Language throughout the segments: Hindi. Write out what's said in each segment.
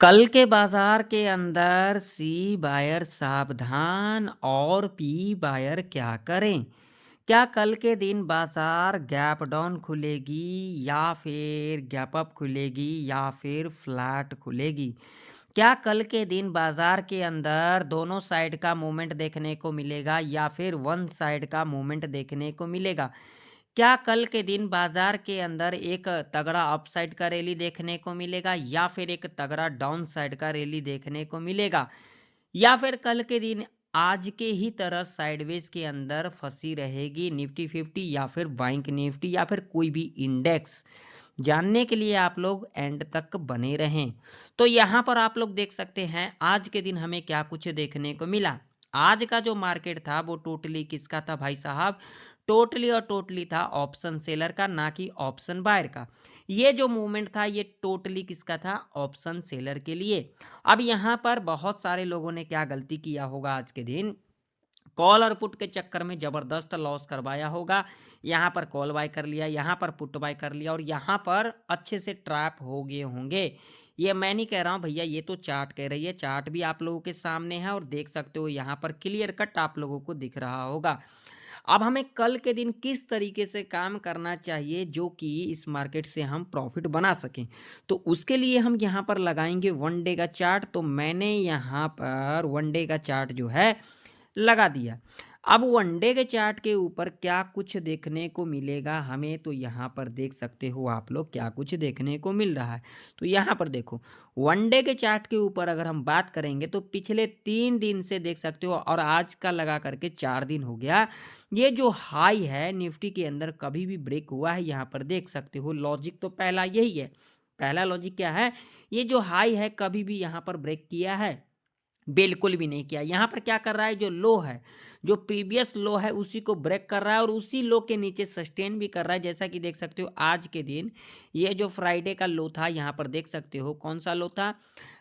कल के बाजार के अंदर सी बायर सावधान और पी बायर क्या करें? क्या कल के दिन बाजार गैप डाउन खुलेगी या फिर गैप अप खुलेगी या फिर फ्लैट खुलेगी? क्या कल के दिन बाजार के अंदर दोनों साइड का मूवमेंट देखने को मिलेगा या फिर वन साइड का मूवमेंट देखने को मिलेगा? क्या कल के दिन बाजार के अंदर एक तगड़ा अपसाइड का रैली देखने को मिलेगा या फिर एक तगड़ा डाउन साइड का रैली देखने को मिलेगा या फिर कल के दिन आज के ही तरह साइडवेज के अंदर फंसी रहेगी निफ्टी 50 या फिर बैंक निफ्टी या फिर कोई भी इंडेक्स? जानने के लिए आप लोग एंड तक बने रहें। तो यहाँ पर आप लोग देख सकते हैं आज के दिन हमें क्या कुछ देखने को मिला। आज का जो मार्केट था वो टोटली किसका था भाई साहब? टोटली और टोटली था ऑप्शन सेलर का, ना कि ऑप्शन बायर का। ये जो मूवमेंट था ये टोटली किसका था? ऑप्शन सेलर के लिए। अब यहाँ पर बहुत सारे लोगों ने क्या गलती किया होगा आज के दिन? कॉल और पुट के चक्कर में जबरदस्त लॉस करवाया होगा। यहाँ पर कॉल बाय कर लिया, यहाँ पर पुट बाय कर लिया और यहाँ पर अच्छे से ट्रैप हो गए होंगे। ये मैं नहीं कह रहा हूँ भैया, ये तो चार्ट कह रही है। चार्ट भी आप लोगों के सामने है और देख सकते हो यहाँ पर क्लियर कट आप लोगों को दिख रहा होगा। अब हमें कल के दिन किस तरीके से काम करना चाहिए जो कि इस मार्केट से हम प्रॉफिट बना सकें, तो उसके लिए हम यहाँ पर लगाएंगे वन डे का चार्ट। तो मैंने यहाँ पर वन डे का चार्ट जो है लगा दिया। अब वनडे के चार्ट के ऊपर क्या कुछ देखने को मिलेगा हमें, तो यहाँ पर देख सकते हो आप लोग क्या कुछ देखने को मिल रहा है। तो यहाँ पर देखो, वनडे के चार्ट के ऊपर अगर हम बात करेंगे तो पिछले 3 दिन से देख सकते हो और आज का लगा करके 4 दिन हो गया। ये जो हाई है निफ्टी के अंदर कभी भी ब्रेक हुआ है, यहाँ पर देख सकते हो। लॉजिक तो पहला यही है। पहला लॉजिक क्या है? ये जो हाई है कभी भी यहाँ पर ब्रेक किया है? बिल्कुल भी नहीं किया। यहाँ पर क्या कर रहा है? जो लो है, जो प्रीवियस लो है उसी को ब्रेक कर रहा है और उसी लो के नीचे सस्टेन भी कर रहा है। जैसा कि देख सकते हो आज के दिन ये जो फ्राइडे का लो था, यहाँ पर देख सकते हो कौन सा लो था?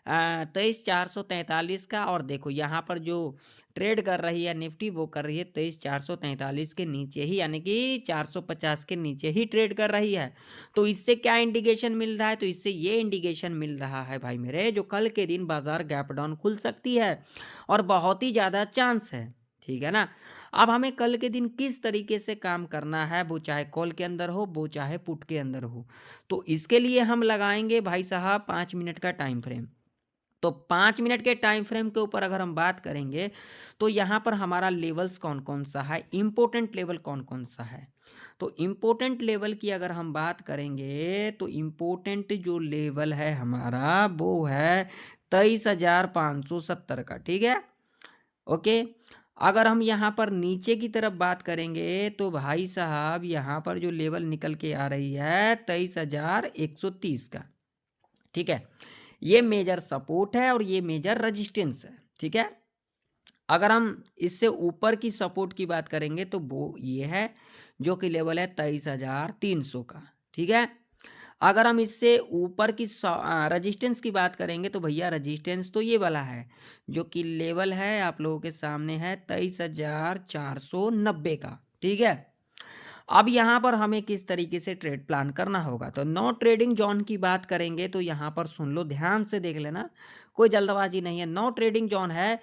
23,443 का। और देखो यहाँ पर जो ट्रेड कर रही है निफ्टी वो कर रही है 23,443 के नीचे ही, यानी कि 450 के नीचे ही ट्रेड कर रही है। तो इससे क्या इंडिकेशन मिल रहा है? तो इससे ये इंडिकेशन मिल रहा है भाई मेरे, जो कल के दिन बाजार गैप डाउन खुल सकती है और बहुत ही ज़्यादा चांस है। ठीक है ना? अब हमें कल के दिन किस तरीके से काम करना है, वो चाहे कॉल के अंदर हो वो चाहे पुट के अंदर हो, तो इसके लिए हम लगाएंगे भाई साहब 5 मिनट का टाइम फ्रेम। तो 5 मिनट के टाइम फ्रेम के ऊपर अगर हम बात करेंगे तो यहाँ पर हमारा लेवल्स कौन कौन सा है, इम्पोर्टेंट लेवल कौन कौन सा है। तो इम्पोर्टेंट लेवल की अगर हम बात करेंगे तो इम्पोर्टेंट जो लेवल है हमारा वो है 23,570 का। ठीक है, ओके। अगर हम यहाँ पर नीचे की तरफ बात करेंगे तो भाई साहब यहाँ पर जो लेवल निकल के आ रही है 23,130 का। ठीक है, ये मेजर सपोर्ट है और ये मेजर रेजिस्टेंस है। ठीक है, अगर हम इससे ऊपर की सपोर्ट की बात करेंगे तो वो ये है जो कि लेवल है 23,300 का। ठीक है, अगर हम इससे ऊपर की रेजिस्टेंस की बात करेंगे तो भैया रेजिस्टेंस तो ये वाला है जो कि लेवल है आप लोगों के सामने है 23,490 का। ठीक है, अब यहाँ पर हमें किस तरीके से ट्रेड प्लान करना होगा, तो नो ट्रेडिंग जोन की बात करेंगे तो यहाँ पर सुन लो, ध्यान से देख लेना, कोई जल्दबाजी नहीं है। नो ट्रेडिंग जोन है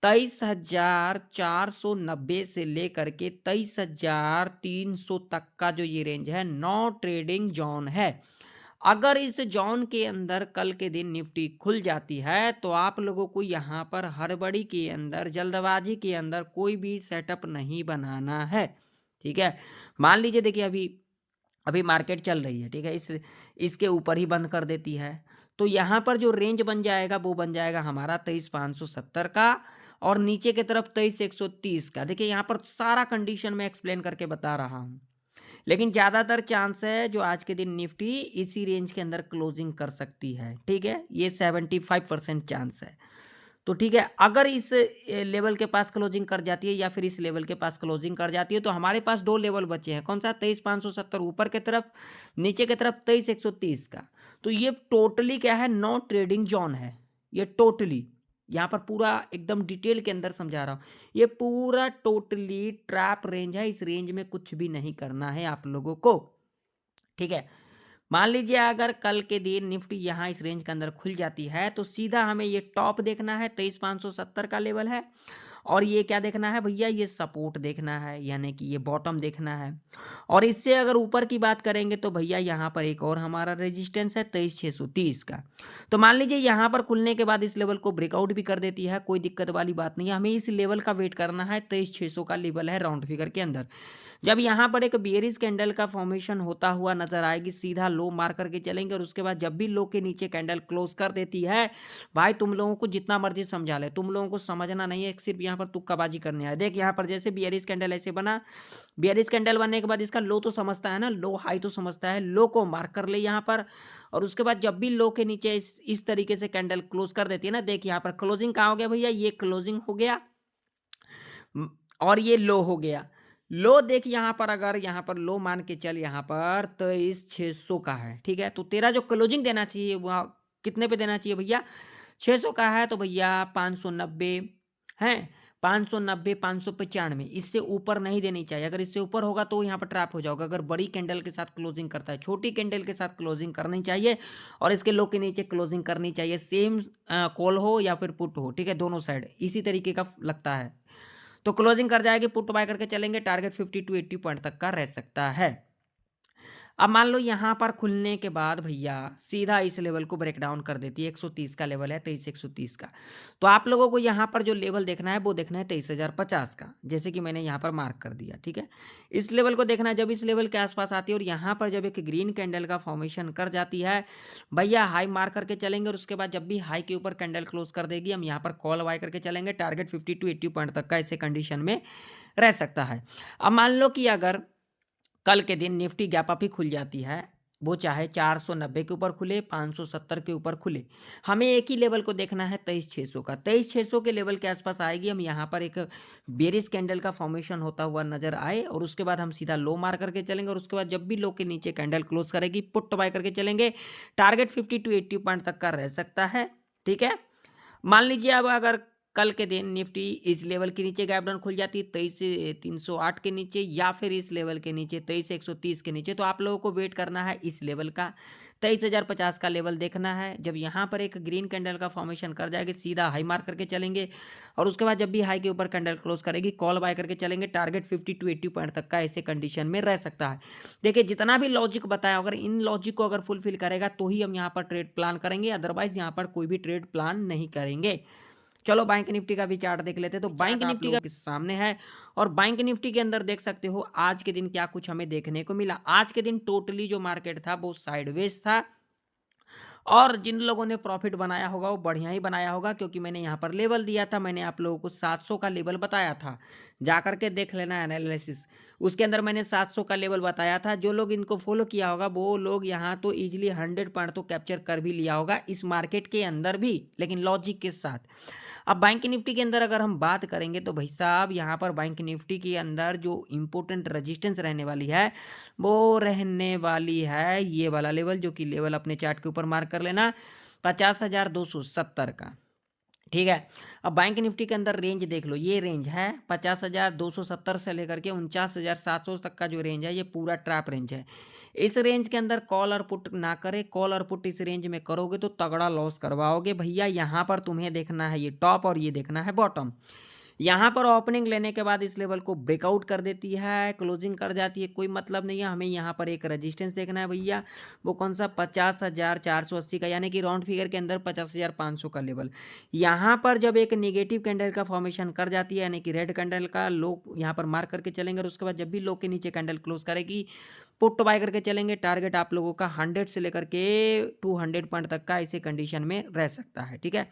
23,490 से लेकर के 23,300 तक का जो ये रेंज है, नो ट्रेडिंग जोन है। अगर इस जोन के अंदर कल के दिन निफ्टी खुल जाती है तो आप लोगों को यहाँ पर हड़बड़ी के अंदर, जल्दबाजी के अंदर कोई भी सेटअप नहीं बनाना है। ठीक है, मान लीजिए देखिए अभी अभी मार्केट चल रही है, ठीक है, इसके ऊपर ही बंद कर देती है तो यहाँ पर जो रेंज बन जाएगा वो बन जाएगा हमारा 23,570 का और नीचे की तरफ 23,130 का। देखिए यहाँ पर सारा कंडीशन मैं एक्सप्लेन करके बता रहा हूँ, लेकिन ज़्यादातर चांस है जो आज के दिन निफ्टी इसी रेंज के अंदर क्लोजिंग कर सकती है। ठीक है, ये 75% चांस है। तो ठीक है, अगर इस लेवल के पास क्लोजिंग कर जाती है या फिर इस लेवल के पास क्लोजिंग कर जाती है तो हमारे पास दो लेवल बचे हैं। कौन सा? 23,570 ऊपर की तरफ, नीचे की तरफ 23,130 का। तो ये टोटली क्या है? नो ट्रेडिंग जोन है ये टोटली। यहाँ पर पूरा एकदम डिटेल के अंदर समझा रहा हूँ, ये पूरा टोटली ट्रैप रेंज है। इस रेंज में कुछ भी नहीं करना है आप लोगों को। ठीक है, मान लीजिए अगर कल के दिन निफ्टी यहाँ इस रेंज के अंदर खुल जाती है तो सीधा हमें ये टॉप देखना है 23,570 का लेवल है, और ये क्या देखना है भैया, ये सपोर्ट देखना है, यानी कि ये बॉटम देखना है। और इससे अगर ऊपर की बात करेंगे तो भैया यहाँ पर एक और हमारा रेजिस्टेंस है 23,630 का। तो मान लीजिए यहाँ पर खुलने के बाद इस लेवल को ब्रेकआउट भी कर देती है, कोई दिक्कत वाली बात नहीं है, हमें इस लेवल का वेट करना है। 23,600 का लेवल है राउंड फिगर के अंदर। जब यहाँ पर एक बेयरिश कैंडल का फॉर्मेशन होता हुआ नजर आएगी, सीधा लो मार करके चलेंगे, और उसके बाद जब भी लो के नीचे कैंडल क्लोज कर देती है, भाई तुम लोगों को जितना मर्जी समझा ले, तुम लोगों को समझना नहीं है, सिर्फ यहाँ पर तुक्काबाजी करने आए। देख यहाँ पर जैसे बेयरिश कैंडल ऐसे बना, बेयरिश कैंडल बनने के बाद इसका लो तो समझता है ना, लो हाई तो समझता है, लो को मार्क कर ले यहाँ पर, और उसके बाद जब भी लो के नीचे इस तरीके से कैंडल क्लोज कर देती है ना, देख यहाँ पर क्लोजिंग कहाँ हो गया भैया, ये क्लोजिंग हो गया, और ये लो हो गया। लो देख यहाँ पर, अगर यहाँ पर लो मान के चल, यहाँ पर 23,600 का है, ठीक है, तो तेरा जो क्लोजिंग देना चाहिए वह कितने पे देना चाहिए भैया, 600 का है, तो भैया 590 है, 590 595, इससे ऊपर नहीं देनी चाहिए। अगर इससे ऊपर होगा तो यहाँ पर ट्रैप हो जाओगे। अगर बड़ी कैंडल के साथ क्लोजिंग करता है, छोटी कैंडल के साथ क्लोजिंग करनी चाहिए, और इसके लो के नीचे क्लोजिंग करनी चाहिए, सेम कॉल हो या फिर पुट हो, ठीक है, दोनों साइड इसी तरीके का लगता है। तो क्लोजिंग कर जाएगी, पुट बाय करके चलेंगे, टारगेट 50 टू 80 पॉइंट तक का रह सकता है। अब मान लो यहाँ पर खुलने के बाद भैया सीधा इस लेवल को ब्रेक डाउन कर देती है, 130 का लेवल है, 23,130 का। तो आप लोगों को यहाँ पर जो लेवल देखना है वो देखना है 23,050 का, जैसे कि मैंने यहाँ पर मार्क कर दिया, ठीक है। इस लेवल को देखना है, जब इस लेवल के आसपास आती है और यहाँ पर जब एक ग्रीन कैंडल का फॉर्मेशन कर जाती है, भैया हाई मार्क करके चलेंगे, और उसके बाद जब भी हाई के ऊपर कैंडल क्लोज कर देगी, हम यहाँ पर कॉल बाय करके चलेंगे, टारगेट 50 टू 80 पॉइंट तक का ऐसे कंडीशन में रह सकता है। अब मान लो कि अगर कल के दिन निफ्टी गैप अप ही खुल जाती है, वो चाहे 490 के ऊपर खुले, 570 के ऊपर खुले, हमें एक ही लेवल को देखना है 23,600 का। 23,600 के लेवल के आसपास आएगी, हम यहाँ पर एक बेरिश कैंडल का फॉर्मेशन होता हुआ नजर आए, और उसके बाद हम सीधा लो मार करके चलेंगे, और उसके बाद जब भी लो के नीचे कैंडल क्लोज करेगी, पुट बाय करके चलेंगे, टारगेट 50 टू 80 पॉइंट तक का रह सकता है, ठीक है। मान लीजिए अब अगर कल के दिन निफ्टी इस लेवल के नीचे गैप डाउन खुल जाती है 23,308 के नीचे, या फिर इस लेवल के नीचे 23,130 के नीचे, तो आप लोगों को वेट करना है इस लेवल का, 23,050 का लेवल देखना है। जब यहाँ पर एक ग्रीन कैंडल का फॉर्मेशन कर जाएगी, सीधा हाई मार्क करके चलेंगे, और उसके बाद जब भी हाई के ऊपर कैंडल क्लोज करेगी, कॉल बाय करके चलेंगे, टारगेट 50 टू 80 पॉइंट तक का ऐसे कंडीशन में रह सकता है। देखिए जितना भी लॉजिक बताया, अगर इन लॉजिक को अगर फुलफिल करेगा तो ही हम यहाँ पर ट्रेड प्लान करेंगे, अदरवाइज यहाँ पर कोई भी ट्रेड प्लान नहीं करेंगे। चलो बैंक निफ्टी का भी चार्ट देख लेते हैं। तो बैंक निफ्टी का सामने है, और बैंक निफ्टी के अंदर देख सकते हो आज के दिन क्या कुछ हमें देखने को मिला। आज के दिन टोटली जो मार्केट था वो साइडवेज था, और जिन लोगों ने प्रॉफिट बनाया होगा वो बढ़िया ही बनाया होगा, क्योंकि मैंने यहाँ पर लेवल दिया था, मैंने आप लोगों को 700 का लेवल बताया था, जा करके देख लेना एनालिसिस, उसके अंदर मैंने 700 का लेवल बताया था। जो लोग इनको फॉलो किया होगा वो लोग यहाँ तो इजीली 100 पॉइंट तो कैप्चर कर भी लिया होगा इस मार्केट के अंदर भी, लेकिन लॉजिक के साथ। अब बैंक निफ्टी के अंदर अगर हम बात करेंगे तो भाई साहब यहाँ पर बैंक निफ्टी के अंदर जो इम्पोर्टेंट रेजिस्टेंस रहने वाली है वो रहने वाली है ये वाला लेवल, जो कि लेवल अपने चार्ट के ऊपर मार्क कर लेना, 50,270 का, ठीक है। अब बैंक निफ्टी के अंदर रेंज देख लो, ये रेंज है 50,270 से लेकर के 49,700 तक का जो रेंज है, ये पूरा ट्रैप रेंज है। इस रेंज के अंदर कॉल और पुट ना करे, कॉल और पुट इस रेंज में करोगे तो तगड़ा लॉस करवाओगे भैया। यहाँ पर तुम्हें देखना है ये टॉप, और ये देखना है बॉटम। यहाँ पर ओपनिंग लेने के बाद इस लेवल को ब्रेकआउट कर देती है, क्लोजिंग कर जाती है, कोई मतलब नहीं है। हमें यहाँ पर एक रेजिस्टेंस देखना है भैया, वो कौन सा, 50,480 का, यानी कि राउंड फिगर के अंदर 50,500 का लेवल। यहाँ पर जब एक नेगेटिव कैंडल का फॉर्मेशन कर जाती है, यानी कि रेड कैंडल का लो यहाँ पर मार्क करके चलेंगे, और उसके बाद जब भी लो के नीचे कैंडल क्लोज करेगी, पुट बाय करके चलेंगे, टारगेट आप लोगों का 100 से लेकर के 200 पॉइंट तक का इसी कंडीशन में रह सकता है, ठीक है।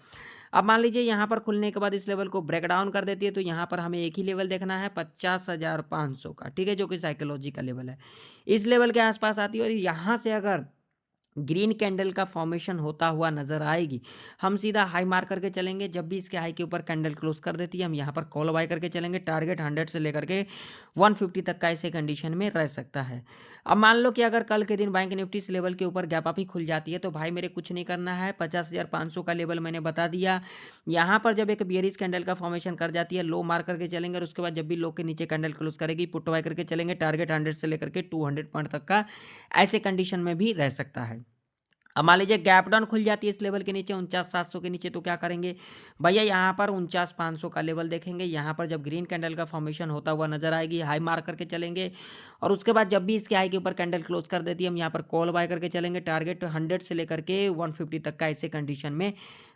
अब मान लीजिए यहाँ पर खुलने के बाद इस लेवल को ब्रेक डाउन कर देती है, तो यहाँ पर हमें एक ही लेवल देखना है 50,500 का, ठीक है, जो कि साइकोलॉजी का लेवल है। इस लेवल के आसपास आती है, और यहाँ से अगर ग्रीन कैंडल का फॉर्मेशन होता हुआ नज़र आएगी, हम सीधा हाई मार करके चलेंगे। जब भी इसके हाई के ऊपर कैंडल क्लोज़ कर देती है, हम यहाँ पर कॉल बाय करके चलेंगे। टारगेट 100 से लेकर के 150 तक का ऐसे कंडीशन में रह सकता है। अब मान लो कि अगर कल के दिन बैंक निफ्टी इस लेवल के ऊपर गैप अप ही खुल जाती है, तो भाई मेरे कुछ नहीं करना है। 50,500 का लेवल मैंने बता दिया। यहाँ पर जब एक बेयरिश कैंडल का फॉर्मेशन कर जाती है, लो मार करके चलेंगे और उसके बाद जब भी लो के नीचे कैंडल क्लोज़ करेगी, पुट बाय करके चलेंगे। टारगेट 100 से लेकर के 200 पॉइंट तक का ऐसे कंडीशन में भी रह सकता है। अब मान लीजिए गैप डाउन खुल जाती है इस लेवल के नीचे 49,700 के नीचे, तो क्या करेंगे भैया, यहाँ पर 49,500 का लेवल देखेंगे। यहाँ पर जब ग्रीन कैंडल का फॉर्मेशन होता हुआ नजर आएगी, हाई मार करके चलेंगे और उसके बाद जब भी इसके हाई के ऊपर कैंडल क्लोज कर देती है, हम यहाँ पर कॉल बाय करके चलेंगे। टारगेट 100 से लेकर के 150 तक का ऐसे कंडीशन में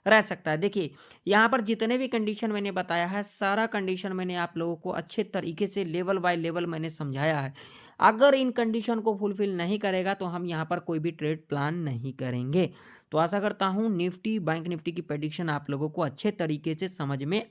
रह सकता है। देखिए यहाँ पर जितने भी कंडीशन मैंने बताया है, सारा कंडीशन मैंने आप लोगों को अच्छे तरीके से लेवल बाय लेवल मैंने समझाया है। अगर इन कंडीशन को फुलफिल नहीं करेगा, तो हम यहाँ पर कोई भी ट्रेड प्लान नहीं करेंगे। तो आशा करता हूँ निफ्टी बैंक निफ्टी की प्रेडिक्शन आप लोगों को अच्छे तरीके से समझ में